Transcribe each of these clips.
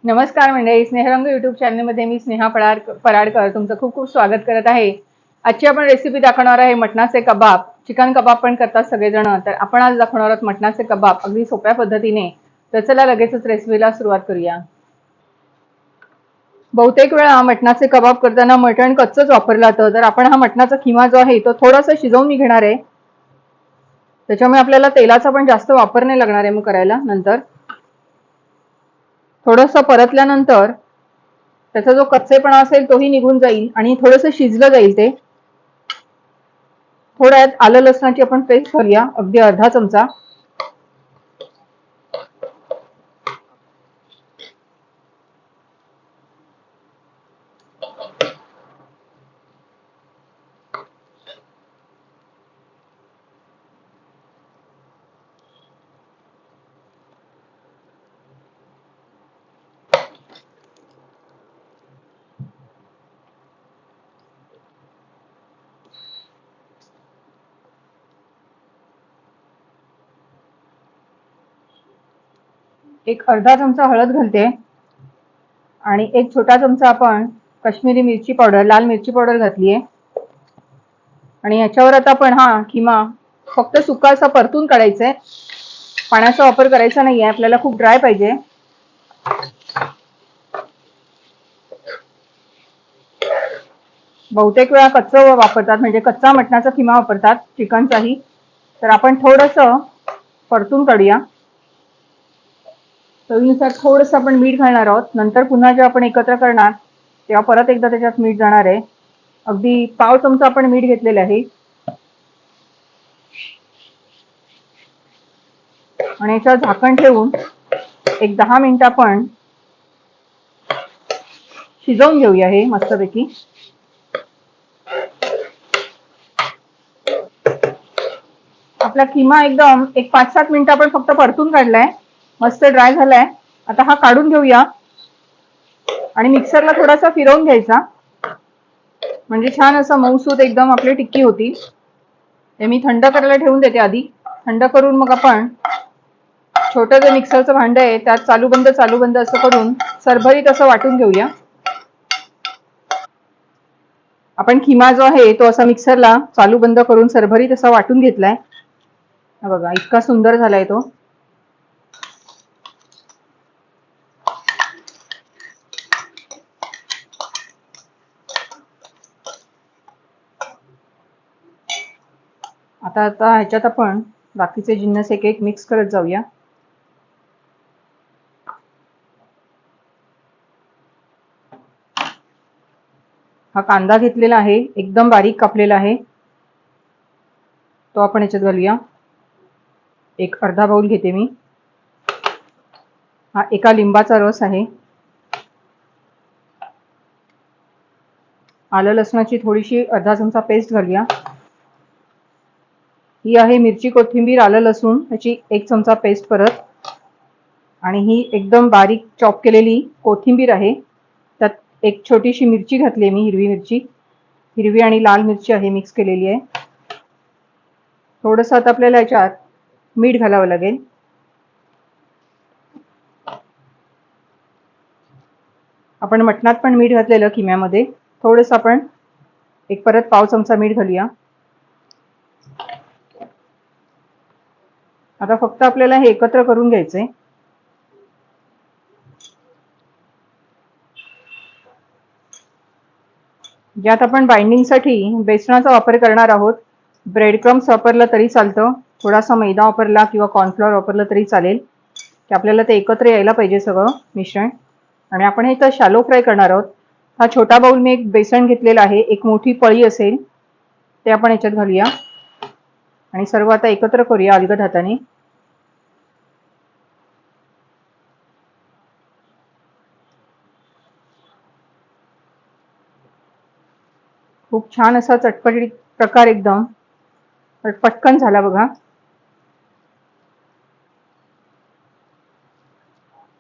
नमस्कार मंडळी, स्नेहरंग युट्यूब चॅनलमध्ये मी स्नेहा पराडकर तुमचं खूप खूप स्वागत करत आहे। आजची आपण रेसिपी दाखवणार आहे मटणाचे कबाब। चिकन कबाब पण करतात सगळेजण, तर आपण आज दाखवणार आहोत मटणाचे कबाब अगदी सोप्या पद्धतीने। तर चला लगेचच रेसिपीला सुरुवात करूया। बहुतेक वेळा मटणाचे कबाब करताना मटण कच्चंच वापरलं जातं, तर आपण हा मटणाचा खिमा जो आहे तो थोडासा शिजवून मी घेणार आहे। त्याच्यामुळे आपल्याला तेलाचा पण जास्त वापर नाही लागणार आहे मग करायला नंतर। थोडंसं परतल्यानंतर त्याचा जो कच्चेपणा असेल तोही निघून जाईल आणि थोडंसं शिजलं जाईल ते। थोड्यात आलं लसणाची आपण पेस्ट करूया, अगदी अर्धा चमचा। एक अर्धा चमचा हळद घालते आणि एक छोटा चमचा आपण काश्मीरी मिरची पावडर, लाल मिरची पावडर घातली आहे। आणि याच्यावर आता आपण हा खिमा फक्त सुका असा परतून काढायचा आहे, पाण्याचा वापर करायचा नाहीये, आपल्याला खूप ड्राय पाहिजे। बहुतेक वेळा कच्चं वापरतात, म्हणजे कच्चा मटणाचा खिमा वापरतात चिकनचाही, तर आपण थोडंसं परतून काढूया। चवीनुसार थोडंसं आपण मीठ घालणार आहोत, नंतर पुन्हा जेव्हा आपण एकत्र करणार तेव्हा परत एकदा त्याच्यात मीठ जाणार आहे। अगदी पाव चमचा आपण मीठ घेतलेलं आहे आणि याच्यावर झाकण ठेवून एक 10 मिनिटं आपण शिजवून घेऊया हे मस्तपैकी। आपला खिमा एकदम एक 5-7 मिनिटं आपण फक्त परतून काढलाय, मस्त ड्राय झालाय। आता हा काढून घेऊया आणि मिक्सरला थोडासा फिरवून घ्यायचा, म्हणजे छान असं मऊसूत एकदम आपली टिक्की होती। ते मी थंड करायला ठेवून देते आधी, थंड करून मग आपण छोटं जे मिक्सरचं भांडं आहे त्यात चालू बंद असं करून सरभरीत असं वाटून घेऊया। आपण खिमा जो आहे तो असा मिक्सरला चालू बंद करून सरभरीत असा वाटून घेतलाय, बघा इतका सुंदर झालाय तो। आता आता ह्याच्यात आपण बाकीचे जिन्नस एक एक मिक्स करत जाऊया। हा कांदा घेतलेला आहे, एकदम बारीक कापलेला आहे, तो आपण याच्यात घालूया। एक अर्धा बाउल घेते मी। हा एका लिंबाचा रस आहे। आलं लसणाची थोडीशी अर्धा चमचा पेस्ट घालूया। ही आहे मिरची कोथिंबीर आलं लसूण याची 1 चमचा पेस्ट परत, आणि ही एकदम बारीक चॉप केलेली कोथिंबीर आहे। त्यात एक छोटीशी मिरची घातली मी, हिरवी मिरची, हिरवी आणि लाल मिरची आहे मिक्स केलेली आहे। थोडंसं आता आपल्याला याच्यात मीठ घालावं लागेल। आपण मटणात पण मीठ घातलेलं खिम्यामध्ये, थोडंसं आपण एक परत पाव चमचा मीठ घालूया। आता फक्त आपल्याला हे एकत्र करून घ्यायचंय। ज्यात आपण बाइंडिंगसाठी बेसनाचा वापर करणार आहोत। ब्रेड क्रम्स वापरलं तरी चालतं, थोडासा मैदा वापरला किंवा कॉर्नफ्लॉवर वापरलं तरी चालेल, की आपल्याला ते एकत्र यायला पाहिजे सगळं मिश्रण। आणि आपण हे इथं शॅलो फ्राय करणार आहोत। हा छोटा बाउल मी एक बेसन घेतलेला आहे, एक मोठी पळी असेल ते आपण याच्यात घालूया आणि सर्व आता एकत्र करूया अलगद हाताने। खूप छान असा चटपटीत प्रकार, एकदम पटकन झाला बघा।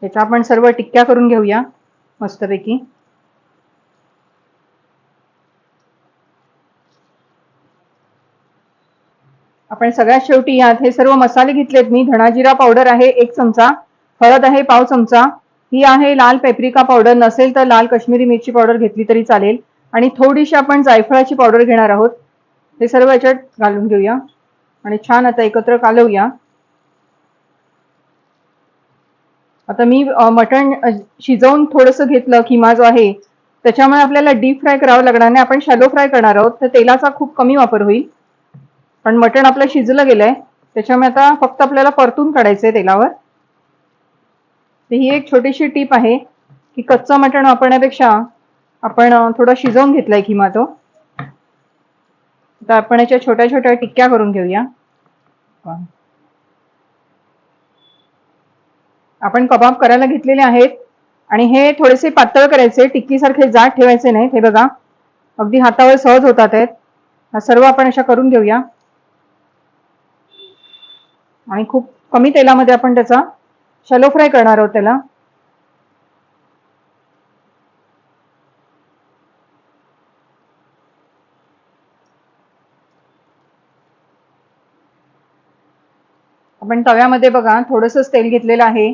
त्याच्या आपण सर्व टिक्क्या करून घेऊया मस्तपैकी। आपण सगळ्यात शेवटी यात हे सर्व मसाले घेतलेत मी। धणा जिरा पावडर आहे 1 चमचा, हळद आहे पाव चमचा, ही आहे लाल पेपरिका पावडर, नसेल तर लाल काश्मीरी मिरची पावडर घेतली तरी चालेल. आणि थोडीशी आपण जायफळाची पावडर घेणार आहोत. हे सर्व याच्यात घालून घेऊया आणि छान आता एकत्र कालवूया. आता मी मटण शिजवून थोडंसं घेतलं, किमा जो आहे त्याच्यामुळे आपल्याला डीप फ्राय करावं लागणार नाही, आपण शॅलो फ्राय करणार आहोत, तर तेलाचा खूप कमी वापर होईल. पण मटण आपलं शिजलं गेलंय, त्याच्यामुळे आता फक्त आपल्याला परतून काढायचंय तेलावर. तर ही एक छोटीशी टीप आहे की कच्चं मटण वापरण्यापेक्षा आपण थोडं शिजवून घेतलंय किमा तो. आता आपण याच्या छोट्या छोट्या टिक्क्या करून घेऊया. आपण कबाब करायला घेतलेले आहेत आणि हे थोडेसे पातळ करायचे, टिक्की सारखे जाड ठेवायचे नाहीत. हे बघा अगदी हातावर सहज होतात आहेत. हा सर्व आपण अशा करून घेऊया आणि खूप कमी तेलामध्ये आपण त्याचा शॅलो फ्राय करणार आहोत त्याला. आपण तव्यामध्ये बघा थोडंसंच तेल घेतलेलं आहे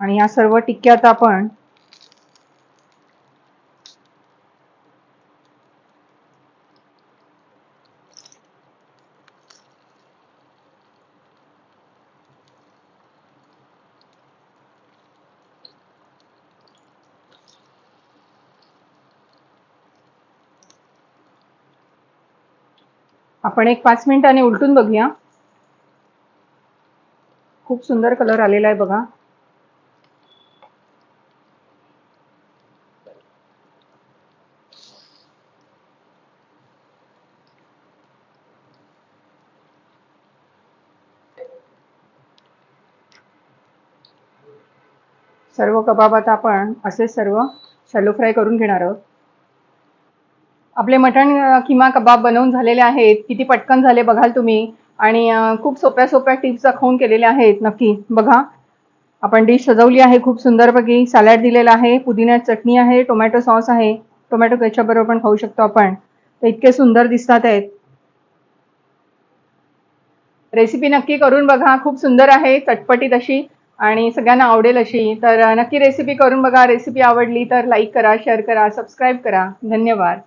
आणि या सर्व टिक्क्या आता आपण एक 5 मिनिटांनी उलटून बघूया. खूप सुंदर कलर आलेला आहे बघा. सर्व कबाब आता आपण असे सर्व शॅलो फ्राय करून घेणार आहोत. आपले मटण किमा कबाब बनवून झालेले आहेत. किती पटकन झाले बघाल तुम्ही. आणि खूप सोप्या सोप्या टिप्स दाखवून केलेल्या आहेत. नक्की बघा. आपण डिश सजवली आहे खूप सुंदरपैकी. सॅलड दिलेला आहे, पुदिन्याची चटणी आहे, टोमॅटो सॉस आहे, टोमॅटो केचप बरोबर पण खाऊ शकतो आपण. तर इतके सुंदर दिसतात आहेत. रेसिपी नक्की करून बघा, खूप सुंदर आहे, चटपटीत अशी आणि सगळ्यांना आवडेल अशी. तर नक्की रेसिपी करून बघा. रेसिपी आवडली तर लाईक करा, शेअर करा, सबस्क्राईब करा. धन्यवाद.